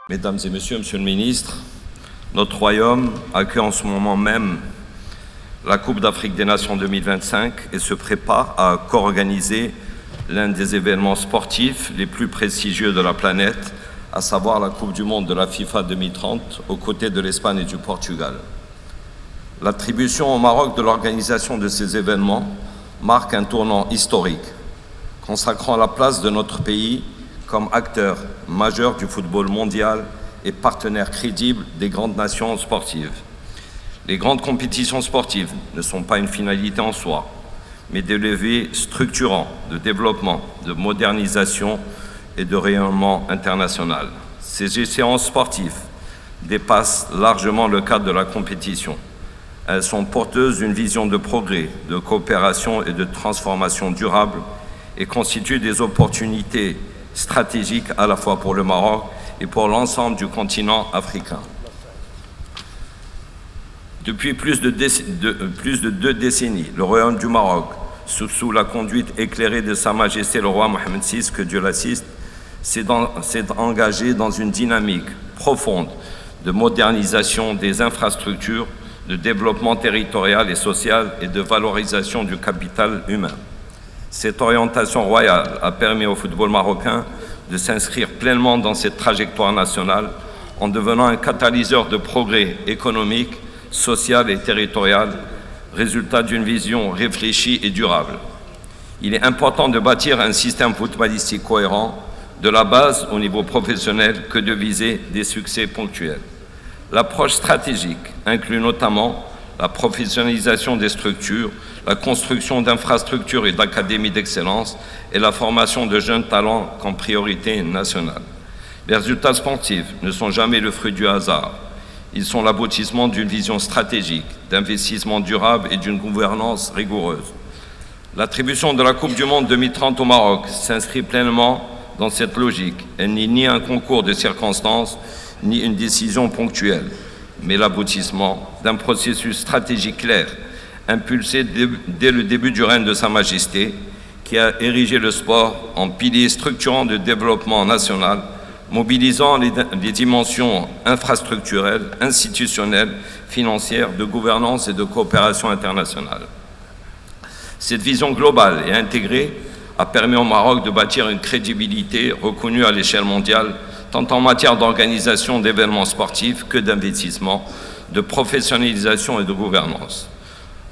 Mesdames et messieurs, monsieur le ministre, notre royaume accueille en ce moment même la Coupe d'Afrique des Nations 2025 et se prépare à co-organiser l'un des événements sportifs les plus prestigieux de la planète, à savoir la Coupe du Monde de la FIFA 2030, aux côtés de l'Espagne et du Portugal. L'attribution au Maroc de l'organisation de ces événements marque un tournant historique, consacrant la place de notre pays comme acteur majeur du football mondial et partenaire crédible des grandes nations sportives. Les grandes compétitions sportives ne sont pas une finalité en soi, mais des leviers structurants de développement, de modernisation et de rayonnement international. Ces échéances sportives dépassent largement le cadre de la compétition. Elles sont porteuses d'une vision de progrès, de coopération et de transformation durable et constituent des opportunités stratégiques à la fois pour le Maroc et pour l'ensemble du continent africain. Depuis plus de 2 décennies, le Royaume du Maroc, sous la conduite éclairée de Sa Majesté le roi Mohamed VI, que Dieu l'assiste, s'est engagé dans une dynamique profonde de modernisation des infrastructures, de développement territorial et social et de valorisation du capital humain. Cette orientation royale a permis au football marocain de s'inscrire pleinement dans cette trajectoire nationale en devenant un catalyseur de progrès économique, social et territorial, résultat d'une vision réfléchie et durable. Il est important de bâtir un système footballistique cohérent, de la base au niveau professionnel, que de viser des succès ponctuels. L'approche stratégique inclut notamment la professionnalisation des structures, la construction d'infrastructures et d'académies d'excellence et la formation de jeunes talents comme priorité nationale. Les résultats sportifs ne sont jamais le fruit du hasard. Ils sont l'aboutissement d'une vision stratégique, d'investissement durable et d'une gouvernance rigoureuse. L'attribution de la Coupe du Monde 2030 au Maroc s'inscrit pleinement dans cette logique. Elle n'est ni un concours de circonstances, ni une décision ponctuelle, mais l'aboutissement d'un processus stratégique clair, impulsé dès le début du règne de Sa Majesté, qui a érigé le sport en pilier structurant de développement national, mobilisant les dimensions infrastructurelles, institutionnelles, financières, de gouvernance et de coopération internationale. Cette vision globale et intégrée a permis au Maroc de bâtir une crédibilité reconnue à l'échelle mondiale, tant en matière d'organisation d'événements sportifs que d'investissement, de professionnalisation et de gouvernance.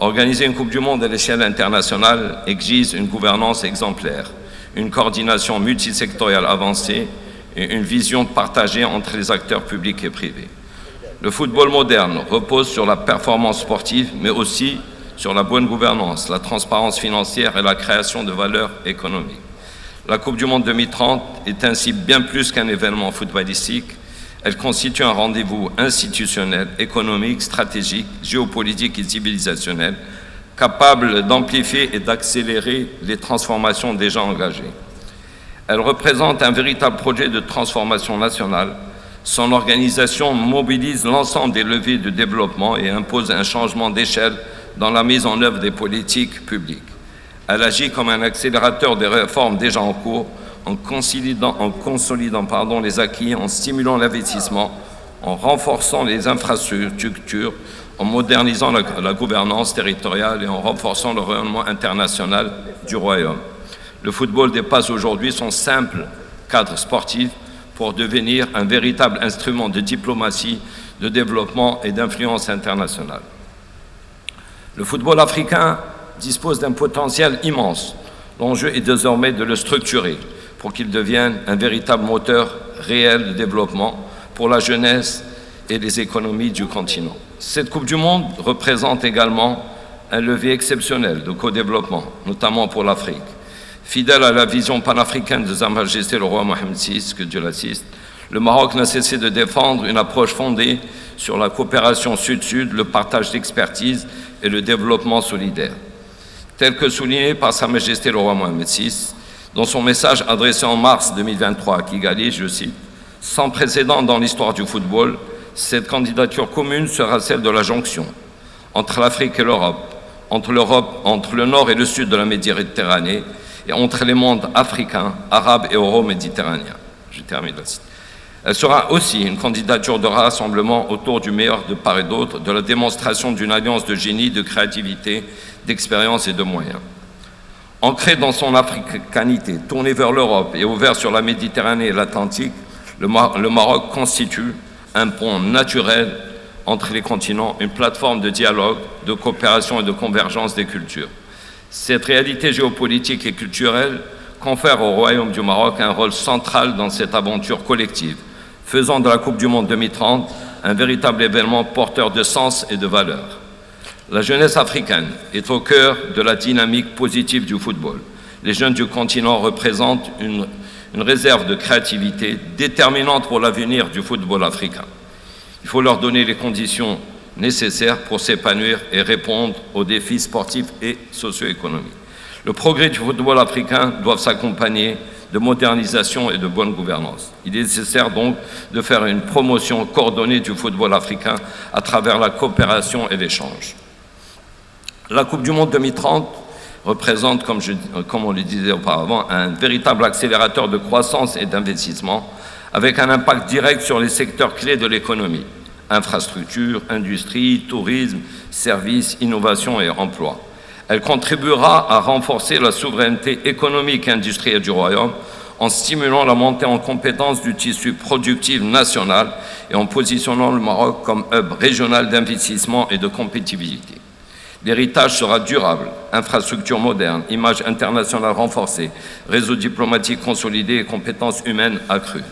Organiser une Coupe du Monde à l'échelle internationale exige une gouvernance exemplaire, une coordination multisectorielle avancée et une vision partagée entre les acteurs publics et privés. Le football moderne repose sur la performance sportive, mais aussi sur la bonne gouvernance, la transparence financière et la création de valeur économique. La Coupe du Monde 2030 est ainsi bien plus qu'un événement footballistique. Elle constitue un rendez-vous institutionnel, économique, stratégique, géopolitique et civilisationnel, capable d'amplifier et d'accélérer les transformations déjà engagées. Elle représente un véritable projet de transformation nationale. Son organisation mobilise l'ensemble des leviers de développement et impose un changement d'échelle dans la mise en œuvre des politiques publiques. Elle agit comme un accélérateur des réformes déjà en cours, en consolidant les acquis, en stimulant l'investissement, en renforçant les infrastructures, en modernisant la gouvernance territoriale et en renforçant le rayonnement international du Royaume. Le football dépasse aujourd'hui son simple cadre sportif pour devenir un véritable instrument de diplomatie, de développement et d'influence internationale. Le football africain dispose d'un potentiel immense. L'enjeu est désormais de le structurer pour qu'il devienne un véritable moteur réel de développement pour la jeunesse et les économies du continent. Cette Coupe du Monde représente également un levier exceptionnel de co-développement, notamment pour l'Afrique. Fidèle à la vision panafricaine de Sa Majesté le roi Mohamed VI, que Dieu l'assiste, le Maroc n'a cessé de défendre une approche fondée sur la coopération sud-sud, le partage d'expertise et le développement solidaire. Tel que souligné par Sa Majesté le roi Mohamed VI, dans son message adressé en mars 2023 à Kigali, je cite, « Sans précédent dans l'histoire du football, cette candidature commune sera celle de la jonction entre l'Afrique et l'Europe, entre le nord et le sud de la Méditerranée et entre les mondes africains, arabes et euro-méditerranéens. Je termine là-dessus. Elle sera aussi une candidature de rassemblement autour du meilleur de part et d'autre, de la démonstration d'une alliance de génie, de créativité, d'expérience et de moyens. Ancré dans son africanité, tourné vers l'Europe et ouvert sur la Méditerranée et l'Atlantique, le Maroc constitue un pont naturel entre les continents, une plateforme de dialogue, de coopération et de convergence des cultures. Cette réalité géopolitique et culturelle confère au Royaume du Maroc un rôle central dans cette aventure collective, faisant de la Coupe du Monde 2030 un véritable événement porteur de sens et de valeurs. La jeunesse africaine est au cœur de la dynamique positive du football. Les jeunes du continent représentent une réserve de créativité déterminante pour l'avenir du football africain. Il faut leur donner les conditions nécessaires pour s'épanouir et répondre aux défis sportifs et socio-économiques. Le progrès du football africain doit s'accompagner de modernisation et de bonne gouvernance. Il est nécessaire donc de faire une promotion coordonnée du football africain à travers la coopération et l'échange. La Coupe du Monde 2030 représente, comme on le disait auparavant, un véritable accélérateur de croissance et d'investissement avec un impact direct sur les secteurs clés de l'économie, infrastructures, industrie, tourisme, services, innovation et emploi. Elle contribuera à renforcer la souveraineté économique et industrielle du Royaume en stimulant la montée en compétences du tissu productif national et en positionnant le Maroc comme hub régional d'investissement et de compétitivité. L'héritage sera durable, infrastructures modernes, image internationale renforcée, réseau diplomatique consolidé et compétences humaines accrues.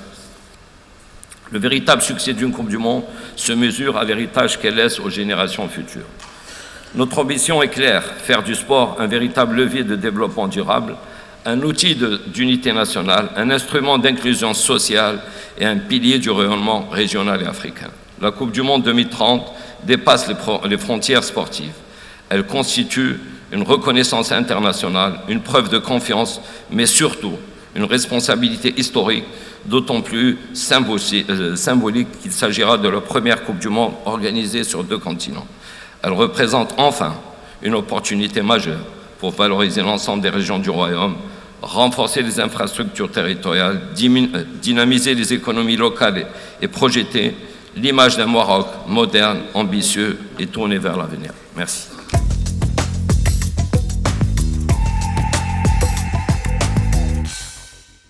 Le véritable succès d'une Coupe du Monde se mesure à l'héritage qu'elle laisse aux générations futures. Notre ambition est claire, faire du sport un véritable levier de développement durable, un outil d'unité nationale, un instrument d'inclusion sociale et un pilier du rayonnement régional et africain. La Coupe du Monde 2030 dépasse les frontières sportives. Elle constitue une reconnaissance internationale, une preuve de confiance, mais surtout une responsabilité historique, d'autant plus symbolique qu'il s'agira de la première Coupe du Monde organisée sur 2 continents. Elle représente enfin une opportunité majeure pour valoriser l'ensemble des régions du Royaume, renforcer les infrastructures territoriales, dynamiser les économies locales et projeter l'image d'un Maroc moderne, ambitieux et tourné vers l'avenir. Merci.